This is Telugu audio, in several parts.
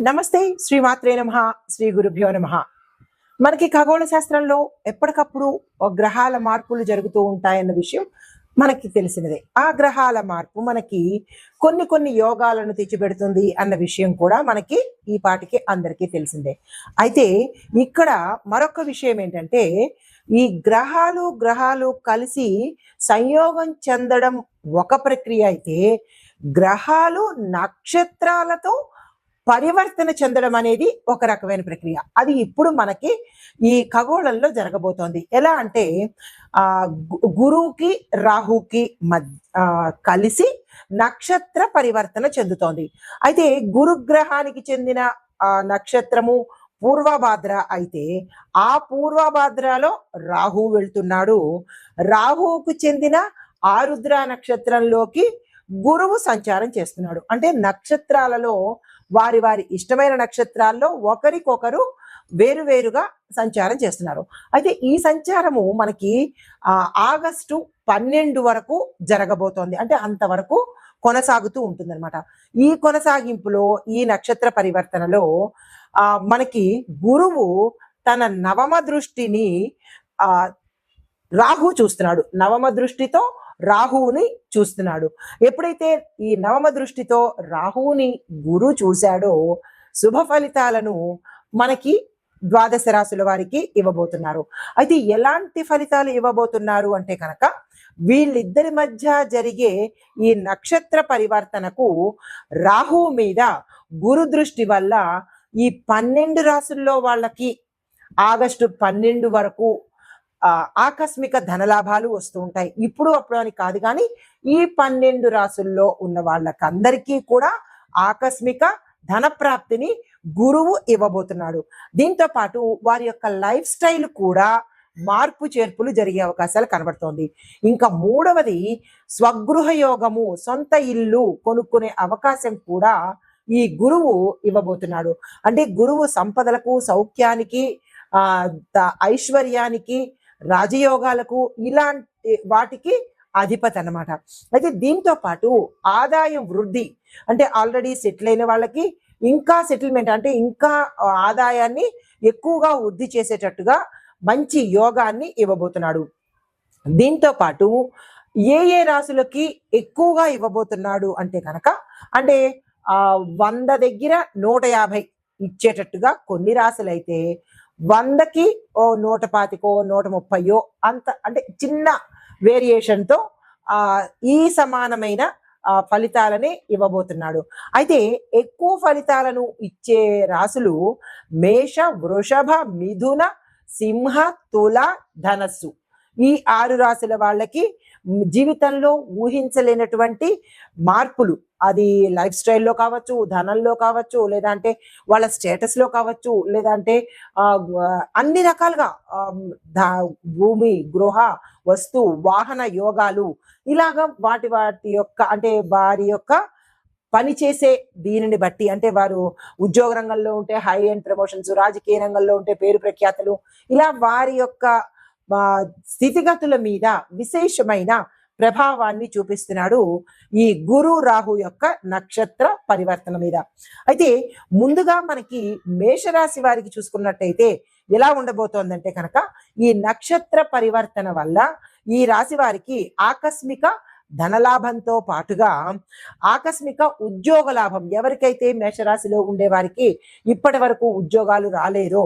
నమస్తే శ్రీమాత్రే నమః శ్రీ గురుభ్యో నమః. మనకి ఖగోళ శాస్త్రంలో ఎప్పటికప్పుడు గ్రహాల మార్పులు జరుగుతూ ఉంటాయన్న విషయం మనకి తెలిసినదే. ఆ గ్రహాల మార్పు మనకి కొన్ని కొన్ని యోగాలను తెచ్చిపెడుతుంది అన్న విషయం కూడా మనకి ఈ పాటికి అందరికీ తెలిసిందే. అయితే ఇక్కడ మరొక విషయం ఏంటంటే, ఈ గ్రహాలు కలిసి సంయోగం చెందడం ఒక ప్రక్రియ అయితే, గ్రహాలు నక్షత్రాలతో పరివర్తన చెందడం అనేది ఒక రకమైన ప్రక్రియ. అది ఇప్పుడు మనకి ఈ ఖగోళంలో జరగబోతోంది. ఎలా అంటే గురువుకి రాహుకి కలిసి నక్షత్ర పరివర్తన చెందుతోంది. అయితే గురుగ్రహానికి చెందిన నక్షత్రము పూర్వభాద్ర అయితే, ఆ పూర్వభాద్రలో రాహు వెళ్తున్నాడు. రాహువుకు చెందిన ఆరుద్ర నక్షత్రంలోకి గురువు సంచారం చేస్తున్నాడు. అంటే నక్షత్రాలలో వారి వారి ఇష్టమైన నక్షత్రాల్లో ఒకరికొకరు వేరువేరుగా సంచారం చేస్తున్నారు. అయితే ఈ సంచారము మనకి ఆగస్టు 12 వరకు జరగబోతోంది. అంటే అంతవరకు కొనసాగుతూ ఉంటుందన్నమాట. ఈ కొనసాగింపులో ఈ నక్షత్ర పరివర్తనలో మనకి గురువు తన నవమ దృష్టిని రాహు చూస్తున్నాడు. నవమ దృష్టితో రాహువుని చూస్తున్నాడు. ఎప్పుడైతే ఈ నవమ దృష్టితో రాహువుని గురు చూశాడో, శుభ ఫలితాలను మనకి ద్వాదశ రాశుల వారికి ఇవ్వబోతున్నారు. అయితే ఎలాంటి ఫలితాలు ఇవ్వబోతున్నారు అంటే కనుక, వీళ్ళిద్దరి మధ్య జరిగే ఈ నక్షత్ర పరివర్తనకు రాహువు మీద గురు దృష్టి వల్ల ఈ 12 రాశుల్లో వాళ్ళకి ఆగస్టు 12 వరకు ఆకస్మిక ధనలాభాలు వస్తూ ఉంటాయి. ఇప్పుడు అప్పుడు అని కాదు, కానీ ఈ 12 రాశుల్లో ఉన్న వాళ్ళకందరికీ కూడా ఆకస్మిక ధన ప్రాప్తిని గురువు ఇవ్వబోతున్నాడు. దీంతో పాటు వారి యొక్క లైఫ్ స్టైల్ కూడా మార్పు చేర్పులు జరిగే అవకాశాలు కనబడుతోంది. ఇంకా మూడవది, స్వగృహ యోగము, సొంత ఇల్లు కొనుక్కునే అవకాశం కూడా ఈ గురువు ఇవ్వబోతున్నాడు. అంటే గురువు సంపదలకు, సౌఖ్యానికి, ఐశ్వర్యానికి, రాజయోగాలకు, ఇలాంటి వాటికి అధిపతి అన్నమాట. అయితే దీంతో పాటు ఆదాయం వృద్ధి, అంటే ఆల్రెడీ సెటిల్ అయిన వాళ్ళకి ఇంకా సెటిల్మెంట్, అంటే ఇంకా ఆదాయాన్ని ఎక్కువగా వృద్ధి చేసేటట్టుగా మంచి యోగాన్ని ఇవ్వబోతున్నాడు. దీంతో పాటు ఏ రాశులకి ఎక్కువగా ఇవ్వబోతున్నాడు అంటే కనుక, అంటే 100 దగ్గర 150 ఇచ్చేటట్టుగా కొన్ని రాశులైతే, 100కి 125 130 అంత, అంటే చిన్న వేరియేషన్తో ఈ సమానమైన ఫలితాలని ఇవ్వబోతున్నాడు. అయితే ఎక్కువ ఫలితాలను ఇచ్చే రాశులు మేష, వృషభ, మిథున, సింహ, తుల, ధనస్సు. ఈ 6 రాశుల వాళ్ళకి జీవితంలో ఊహించలేనటువంటి మార్పులు, అది లైఫ్ స్టైల్లో కావచ్చు, ధనంలో కావచ్చు, లేదంటే వాళ్ళ స్టేటస్లో కావచ్చు, లేదంటే అన్ని రకాలుగా భూమి, గృహ, వస్తు, వాహన యోగాలు, ఇలాగా వాటి యొక్క, అంటే వారి యొక్క పనిచేసే దీనిని బట్టి, అంటే వారు ఉద్యోగ రంగంలో ఉంటే హై అండ్ ప్రమోషన్స్, రాజకీయ రంగంలో ఉంటే పేరు ప్రఖ్యాతలు, ఇలా వారి యొక్క స్థితిగతుల మీద విశేషమైన ప్రభావాన్ని చూపిస్తున్నాడు ఈ గురు రాహు యొక్క నక్షత్ర పరివర్తన మీద. అయితే ముందుగా మనకి మేషరాశి వారికి చూసుకున్నట్టయితే ఎలా ఉండబోతోందంటే కనుక, ఈ నక్షత్ర పరివర్తన వల్ల ఈ రాశి వారికి ఆకస్మిక ధనలాభంతో పాటుగా ఆకస్మిక ఉద్యోగ లాభం, ఎవరికైతే మేషరాశిలో ఉండే వారికి ఇప్పటి వరకు ఉద్యోగాలు రాలేరో,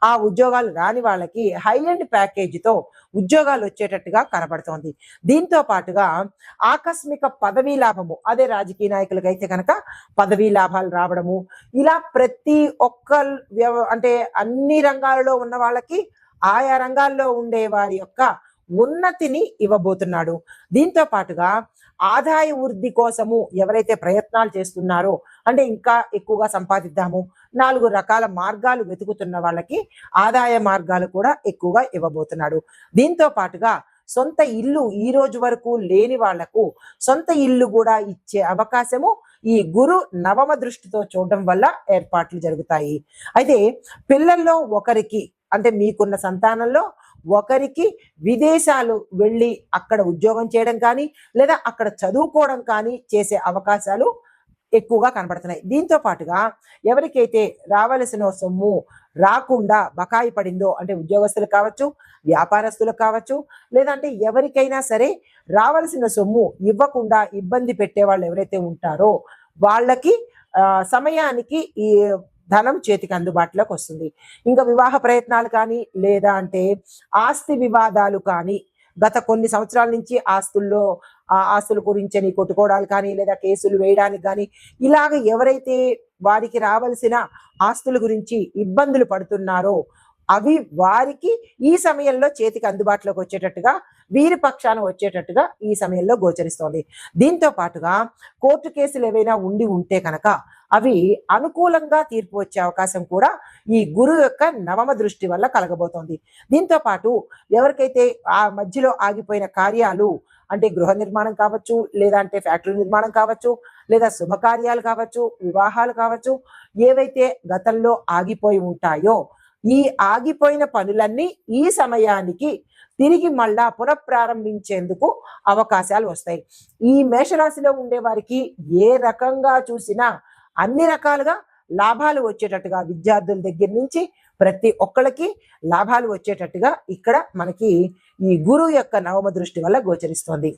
ఆ ఉద్యోగాలు రాని వాళ్ళకి హై అండ్ ప్యాకేజీతో ఉద్యోగాలు వచ్చేటట్టుగా కనబడుతోంది. దీంతో పాటుగా ఆకస్మిక పదవీ లాభము, అదే రాజకీయ నాయకులకైతే కనుక పదవీ లాభాలు రావడము, ఇలా ప్రతి ఒక్క అంటే అన్ని రంగాలలో ఉన్న వాళ్ళకి ఆయా రంగాల్లో ఉండే వారి యొక్క ఉన్నతిని ఇవ్వబోతున్నాడు. దీంతో పాటుగా ఆదాయ వృద్ధి కోసము ఎవరైతే ప్రయత్నాలు చేస్తున్నారో, అంటే ఇంకా ఎక్కువగా సంపాదిద్దాము, 4 రకాల మార్గాలు వెతుకుతున్న వాళ్ళకి ఆదాయ మార్గాలు కూడా ఎక్కువగా ఇవ్వబోతున్నాడు. దీంతో పాటుగా సొంత ఇల్లు ఈ రోజు వరకు లేని వాళ్లకు సొంత ఇల్లు కూడా ఇచ్చే అవకాశము ఈ గురు నవమ దృష్టితో చూడడం వల్ల ఏర్పాట్లు జరుగుతాయి. అయితే పిల్లల్లో ఒకరికి, అంటే మీకున్న సంతానంలో ఒకరికి విదేశాలు వెళ్ళి అక్కడ ఉద్యోగం చేయడం కానీ, లేదా అక్కడ చదువుకోవడం కానీ చేసే అవకాశాలు ఎక్కువగా కనబడుతున్నాయి. దీంతో పాటుగా ఎవరికైతే రావలసిన సొమ్ము రాకుండా బకాయి పడిందో, అంటే ఉద్యోగస్తులు కావచ్చు, వ్యాపారస్తులు కావచ్చు, లేదంటే ఎవరికైనా సరే రావలసిన సొమ్ము ఇవ్వకుండా ఇబ్బంది పెట్టే వాళ్ళు ఎవరైతే ఉంటారో వాళ్ళకి సమయానికి ఈ ధనం చేతికి అందుబాటులోకి వస్తుంది. ఇంకా వివాహ ప్రయత్నాలు కానీ, లేదా అంటే ఆస్తి వివాదాలు కానీ, గత కొన్ని సంవత్సరాల నుంచి ఆస్తుల గురించి కొట్టుకోవడాలు కానీ, లేదా కేసులు వేయడానికి కానీ, ఇలాగ ఎవరైతే వారికి రావాల్సిన ఆస్తుల గురించి ఇబ్బందులు పడుతున్నారో అవి వారికి ఈ సమయంలో చేతికి అందుబాటులోకి వచ్చేటట్టుగా, వీరి పక్షాన వచ్చేటట్టుగా ఈ సమయంలో గోచరిస్తోంది. దీంతో పాటుగా కోర్టు కేసులు ఏవైనా ఉండి ఉంటే కనుక అవి అనుకూలంగా తీర్పు వచ్చే అవకాశం కూడా ఈ గురువు యొక్క నవమ దృష్టి వల్ల కలగబోతోంది. దీంతో పాటు ఎవరికైతే ఆ మధ్యలో ఆగిపోయిన కార్యాలు, అంటే గృహ నిర్మాణం కావచ్చు, లేదా అంటే ఫ్యాక్టరీ నిర్మాణం కావచ్చు, లేదా శుభకార్యాలు కావచ్చు, వివాహాలు కావచ్చు, ఏవైతే గతంలో ఆగిపోయి ఉంటాయో ఈ ఆగిపోయిన పనులన్నీ ఈ సమయానికి తిరిగి మళ్ళా పునఃప్రారంభించేందుకు అవకాశాలు వస్తాయి. ఈ మేషరాశిలో ఉండే వారికి ఏ రకంగా చూసినా అన్ని రకాలుగా లాభాలు వచ్చేటట్టుగా, విద్యార్థుల దగ్గర నుంచి ప్రతి ఒక్కళ్ళకి లాభాలు వచ్చేటట్టుగా ఇక్కడ మనకి ఈ గురువు యొక్క నవమ దృష్టి వల్ల గోచరిస్తోంది.